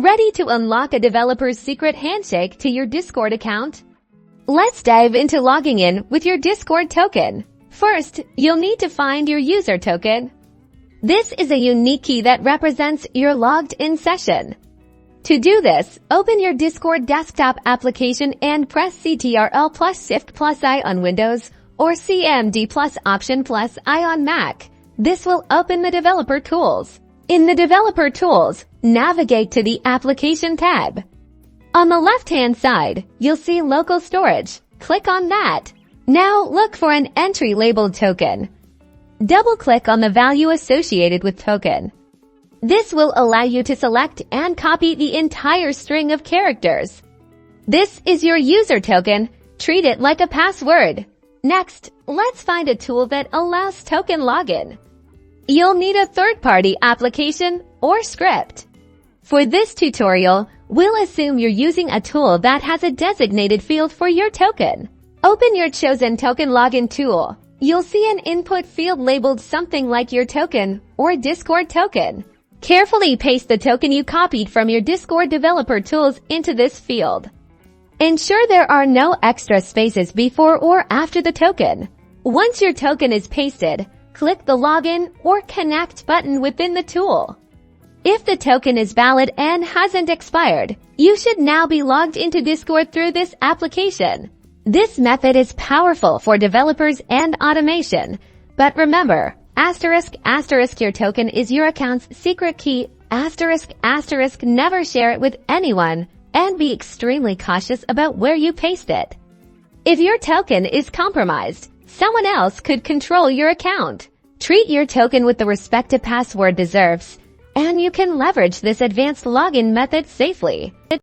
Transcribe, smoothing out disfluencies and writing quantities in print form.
Ready to unlock a developer's secret handshake to your Discord account? Let's dive into logging in with your Discord token. First, you'll need to find your user token. This is a unique key that represents your logged-in session. To do this, open your Discord desktop application and press Ctrl plus Shift plus I on Windows or CMD plus Option plus I on Mac. This will open the Developer Tools. In the Developer Tools, navigate to the Application tab. On the left-hand side, you'll see Local Storage. Click on that. Now look for an entry labeled token. Double-click on the value associated with token. This will allow you to select and copy the entire string of characters. This is your user token. Treat it like a password. Next, let's find a tool that allows token login. You'll need a third-party application or script. For this tutorial, we'll assume you're using a tool that has a designated field for your token. Open your chosen token login tool. You'll see an input field labeled something like your token or Discord token. Carefully paste the token you copied from your Discord developer tools into this field. Ensure there are no extra spaces before or after the token. Once your token is pasted, click the Login or Connect button within the tool. If the token is valid and hasn't expired, you should now be logged into Discord through this application. This method is powerful for developers and automation. But remember, *** your token is your account's secret key. *** never share it with anyone, and be extremely cautious about where you paste it. If your token is compromised, someone else could control your account. Treat your token with the respect a password deserves, and you can leverage this advanced login method safely.